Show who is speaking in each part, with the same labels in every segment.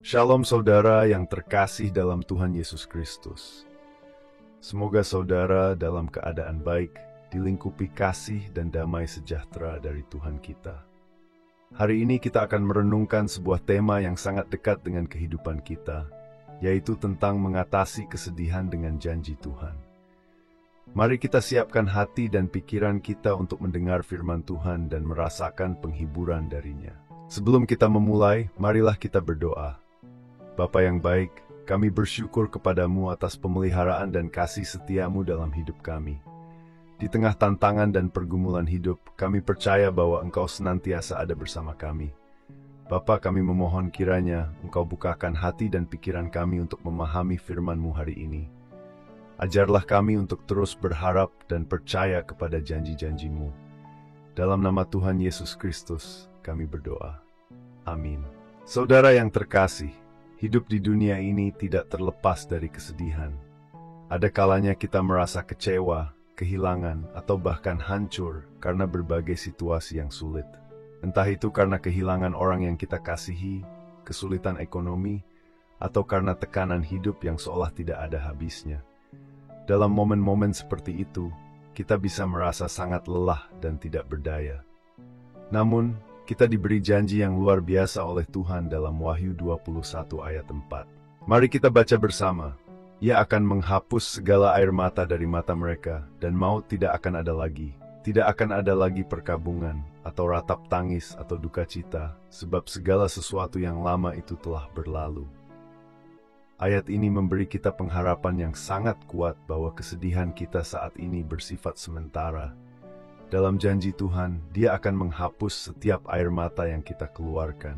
Speaker 1: Shalom saudara yang terkasih dalam Tuhan Yesus Kristus. Semoga saudara dalam keadaan baik, dilingkupi kasih dan damai sejahtera dari Tuhan kita. Hari ini kita akan merenungkan sebuah tema yang sangat dekat dengan kehidupan kita, yaitu tentang mengatasi kesedihan dengan janji Tuhan. Mari kita siapkan hati dan pikiran kita untuk mendengar firman Tuhan dan merasakan penghiburan darinya. Sebelum kita memulai, marilah kita berdoa. Bapa yang baik, kami bersyukur kepadamu atas pemeliharaan dan kasih setiamu dalam hidup kami. Di tengah tantangan dan pergumulan hidup, kami percaya bahwa Engkau senantiasa ada bersama kami. Bapa, kami memohon kiranya Engkau bukakan hati dan pikiran kami untuk memahami firman-Mu hari ini. Ajarlah kami untuk terus berharap dan percaya kepada janji-janji-Mu. Dalam nama Tuhan Yesus Kristus, kami berdoa. Amin. Saudara yang terkasih, hidup di dunia ini tidak terlepas dari kesedihan. Ada kalanya kita merasa kecewa, kehilangan, atau bahkan hancur karena berbagai situasi yang sulit. Entah itu karena kehilangan orang yang kita kasihi, kesulitan ekonomi, atau karena tekanan hidup yang seolah tidak ada habisnya. Dalam momen-momen seperti itu, kita bisa merasa sangat lelah dan tidak berdaya. Namun, kita diberi janji yang luar biasa oleh Tuhan dalam Wahyu 21 ayat 4. Mari kita baca bersama. Ia akan menghapus segala air mata dari mata mereka, dan maut tidak akan ada lagi. Tidak akan ada lagi perkabungan, atau ratap tangis, atau duka cita, sebab segala sesuatu yang lama itu telah berlalu. Ayat ini memberi kita pengharapan yang sangat kuat bahwa kesedihan kita saat ini bersifat sementara. Dalam janji Tuhan, Dia akan menghapus setiap air mata yang kita keluarkan.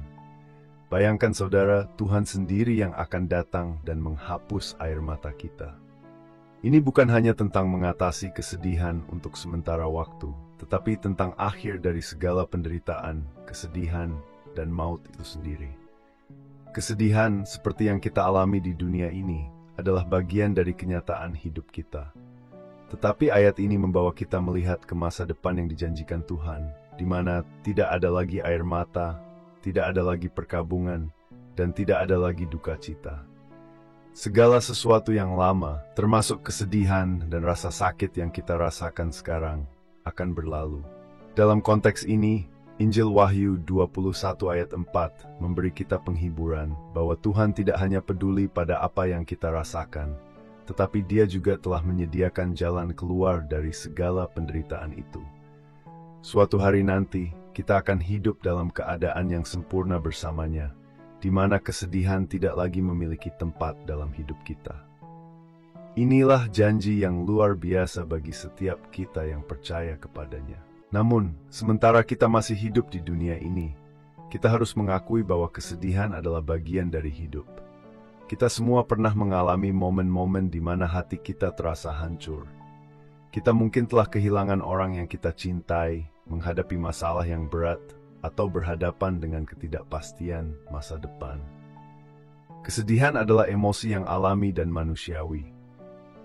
Speaker 1: Bayangkan saudara, Tuhan sendiri yang akan datang dan menghapus air mata kita. Ini bukan hanya tentang mengatasi kesedihan untuk sementara waktu, tetapi tentang akhir dari segala penderitaan, kesedihan, dan maut itu sendiri. Kesedihan seperti yang kita alami di dunia ini adalah bagian dari kenyataan hidup kita. Tetapi ayat ini membawa kita melihat ke masa depan yang dijanjikan Tuhan, di mana tidak ada lagi air mata, tidak ada lagi perkabungan, dan tidak ada lagi duka cita. Segala sesuatu yang lama, termasuk kesedihan dan rasa sakit yang kita rasakan sekarang, akan berlalu. Dalam konteks ini, Injil Wahyu 21 ayat 4 memberi kita penghiburan bahwa Tuhan tidak hanya peduli pada apa yang kita rasakan, tetapi Dia juga telah menyediakan jalan keluar dari segala penderitaan itu. Suatu hari nanti, kita akan hidup dalam keadaan yang sempurna bersamanya, di mana kesedihan tidak lagi memiliki tempat dalam hidup kita. Inilah janji yang luar biasa bagi setiap kita yang percaya kepadanya. Namun, sementara kita masih hidup di dunia ini, kita harus mengakui bahwa kesedihan adalah bagian dari hidup. Kita semua pernah mengalami momen-momen di mana hati kita terasa hancur. Kita mungkin telah kehilangan orang yang kita cintai, menghadapi masalah yang berat, atau berhadapan dengan ketidakpastian masa depan. Kesedihan adalah emosi yang alami dan manusiawi.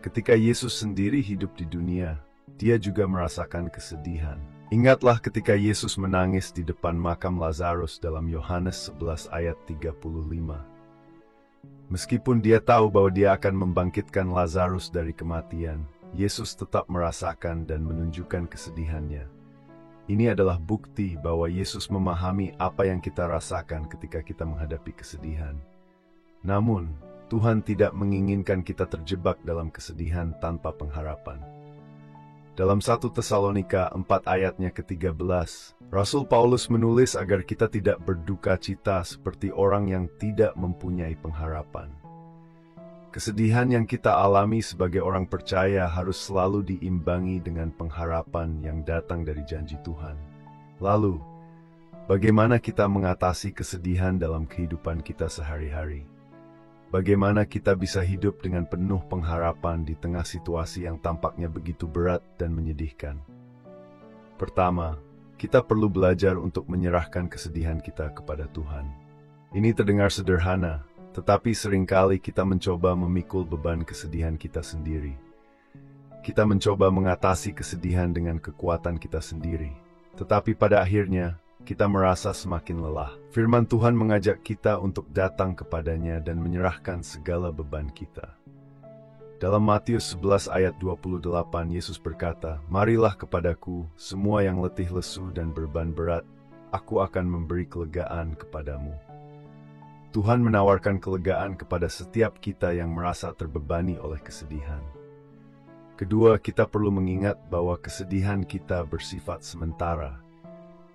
Speaker 1: Ketika Yesus sendiri hidup di dunia, Dia juga merasakan kesedihan. Ingatlah ketika Yesus menangis di depan makam Lazarus dalam Yohanes 11 ayat 35. Meskipun Dia tahu bahwa Dia akan membangkitkan Lazarus dari kematian, Yesus tetap merasakan dan menunjukkan kesedihannya. Ini adalah bukti bahwa Yesus memahami apa yang kita rasakan ketika kita menghadapi kesedihan. Namun, Tuhan tidak menginginkan kita terjebak dalam kesedihan tanpa pengharapan. Dalam 1 Tesalonika 4 ayatnya ke-13, Rasul Paulus menulis agar kita tidak berduka cita seperti orang yang tidak mempunyai pengharapan. Kesedihan yang kita alami sebagai orang percaya harus selalu diimbangi dengan pengharapan yang datang dari janji Tuhan. Lalu, bagaimana kita mengatasi kesedihan dalam kehidupan kita sehari-hari? Bagaimana kita bisa hidup dengan penuh pengharapan di tengah situasi yang tampaknya begitu berat dan menyedihkan? Pertama, kita perlu belajar untuk menyerahkan kesedihan kita kepada Tuhan. Ini terdengar sederhana, tetapi seringkali kita mencoba memikul beban kesedihan kita sendiri. Kita mencoba mengatasi kesedihan dengan kekuatan kita sendiri. Tetapi pada akhirnya, kita merasa semakin lelah. Firman Tuhan mengajak kita untuk datang kepadanya dan menyerahkan segala beban kita. Dalam Matius 11 ayat 28, Yesus berkata, "Marilah kepadaku, semua yang letih lesu dan beban berat, aku akan memberi kelegaan kepadamu." Tuhan menawarkan kelegaan kepada setiap kita yang merasa terbebani oleh kesedihan. Kedua, kita perlu mengingat bahwa kesedihan kita bersifat sementara.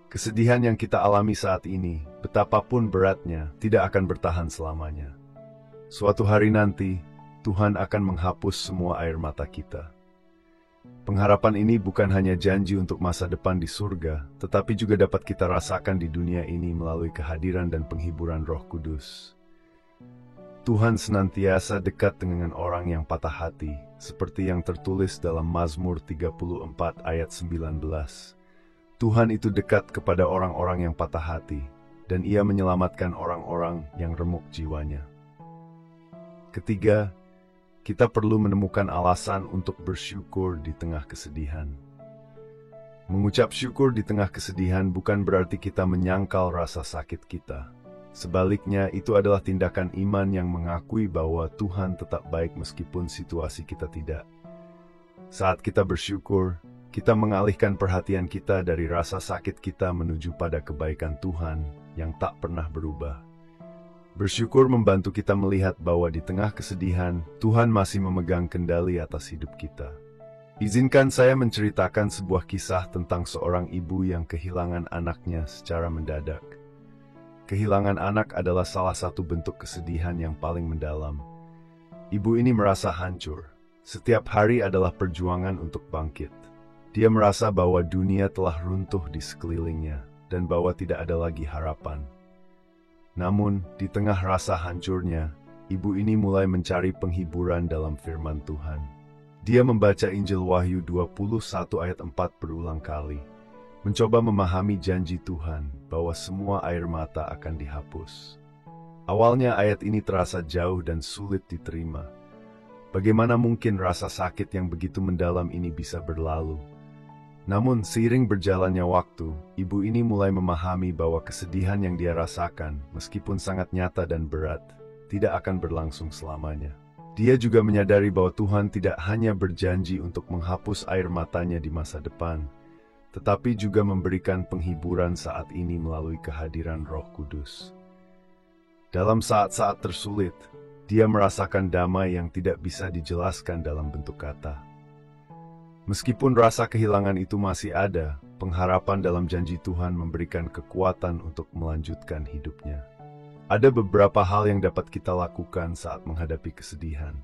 Speaker 1: Kesedihan yang kita alami saat ini, betapapun beratnya, tidak akan bertahan selamanya. Suatu hari nanti, Tuhan akan menghapus semua air mata kita. Pengharapan ini bukan hanya janji untuk masa depan di surga, tetapi juga dapat kita rasakan di dunia ini melalui kehadiran dan penghiburan Roh Kudus. Tuhan senantiasa dekat dengan orang yang patah hati, seperti yang tertulis dalam Mazmur 34 ayat 19. Tuhan itu dekat kepada orang-orang yang patah hati, dan Ia menyelamatkan orang-orang yang remuk jiwanya. Ketiga, kita perlu menemukan alasan untuk bersyukur di tengah kesedihan. Mengucap syukur di tengah kesedihan bukan berarti kita menyangkal rasa sakit kita. Sebaliknya, itu adalah tindakan iman yang mengakui bahwa Tuhan tetap baik meskipun situasi kita tidak. Saat kita bersyukur, kita mengalihkan perhatian kita dari rasa sakit kita menuju pada kebaikan Tuhan yang tak pernah berubah. Bersyukur membantu kita melihat bahwa di tengah kesedihan, Tuhan masih memegang kendali atas hidup kita. Izinkan saya menceritakan sebuah kisah tentang seorang ibu yang kehilangan anaknya secara mendadak. Kehilangan anak adalah salah satu bentuk kesedihan yang paling mendalam. Ibu ini merasa hancur. Setiap hari adalah perjuangan untuk bangkit. Dia merasa bahwa dunia telah runtuh di sekelilingnya, dan bahwa tidak ada lagi harapan. Namun, di tengah rasa hancurnya, ibu ini mulai mencari penghiburan dalam firman Tuhan. Dia membaca Injil Wahyu 21 ayat 4 berulang kali, mencoba memahami janji Tuhan bahwa semua air mata akan dihapus. Awalnya ayat ini terasa jauh dan sulit diterima. Bagaimana mungkin rasa sakit yang begitu mendalam ini bisa berlalu? Namun, seiring berjalannya waktu, ibu ini mulai memahami bahwa kesedihan yang dia rasakan, meskipun sangat nyata dan berat, tidak akan berlangsung selamanya. Dia juga menyadari bahwa Tuhan tidak hanya berjanji untuk menghapus air matanya di masa depan, tetapi juga memberikan penghiburan saat ini melalui kehadiran Roh Kudus. Dalam saat-saat tersulit, dia merasakan damai yang tidak bisa dijelaskan dalam bentuk kata. Meskipun rasa kehilangan itu masih ada, pengharapan dalam janji Tuhan memberikan kekuatan untuk melanjutkan hidupnya. Ada beberapa hal yang dapat kita lakukan saat menghadapi kesedihan.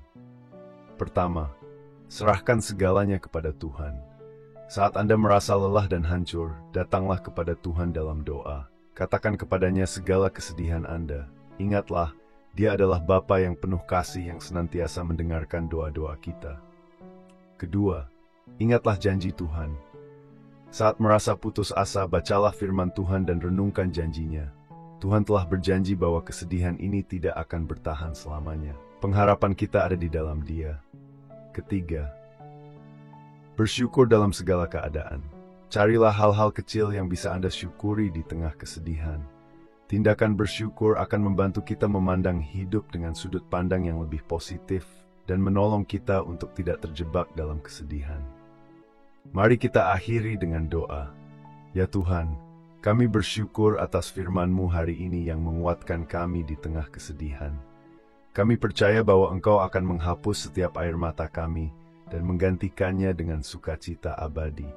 Speaker 1: Pertama, serahkan segalanya kepada Tuhan. Saat Anda merasa lelah dan hancur, datanglah kepada Tuhan dalam doa. Katakan kepadanya segala kesedihan Anda. Ingatlah, Dia adalah Bapa yang penuh kasih yang senantiasa mendengarkan doa-doa kita. Kedua, ingatlah janji Tuhan. Saat merasa putus asa, bacalah firman Tuhan dan renungkan janjinya. Tuhan telah berjanji bahwa kesedihan ini tidak akan bertahan selamanya. Pengharapan kita ada di dalam Dia. Ketiga, bersyukur dalam segala keadaan. Carilah hal-hal kecil yang bisa Anda syukuri di tengah kesedihan. Tindakan bersyukur akan membantu kita memandang hidup dengan sudut pandang yang lebih positif dan menolong kita untuk tidak terjebak dalam kesedihan. Mari kita akhiri dengan doa. Ya Tuhan, kami bersyukur atas firman-Mu hari ini yang menguatkan kami di tengah kesedihan. Kami percaya bahwa Engkau akan menghapus setiap air mata kami dan menggantikannya dengan sukacita abadi.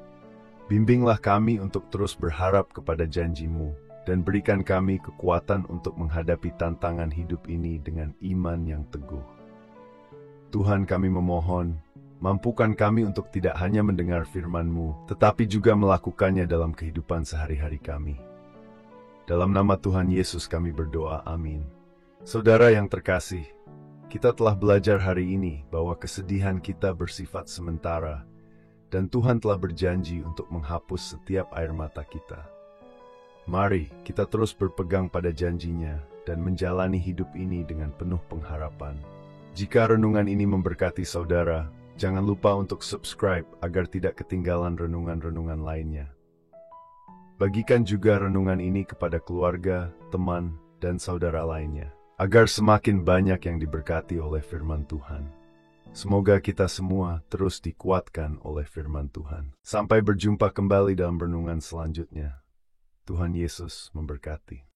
Speaker 1: Bimbinglah kami untuk terus berharap kepada janji-Mu dan berikan kami kekuatan untuk menghadapi tantangan hidup ini dengan iman yang teguh. Tuhan, kami memohon, mampukan kami untuk tidak hanya mendengar firman-Mu, tetapi juga melakukannya dalam kehidupan sehari-hari kami. Dalam nama Tuhan Yesus kami berdoa, amin. Saudara yang terkasih, kita telah belajar hari ini bahwa kesedihan kita bersifat sementara, dan Tuhan telah berjanji untuk menghapus setiap air mata kita. Mari kita terus berpegang pada janjinya dan menjalani hidup ini dengan penuh pengharapan. Jika renungan ini memberkati saudara, jangan lupa untuk subscribe agar tidak ketinggalan renungan-renungan lainnya. Bagikan juga renungan ini kepada keluarga, teman, dan saudara lainnya, agar semakin banyak yang diberkati oleh firman Tuhan. Semoga kita semua terus dikuatkan oleh firman Tuhan. Sampai berjumpa kembali dalam renungan selanjutnya. Tuhan Yesus memberkati.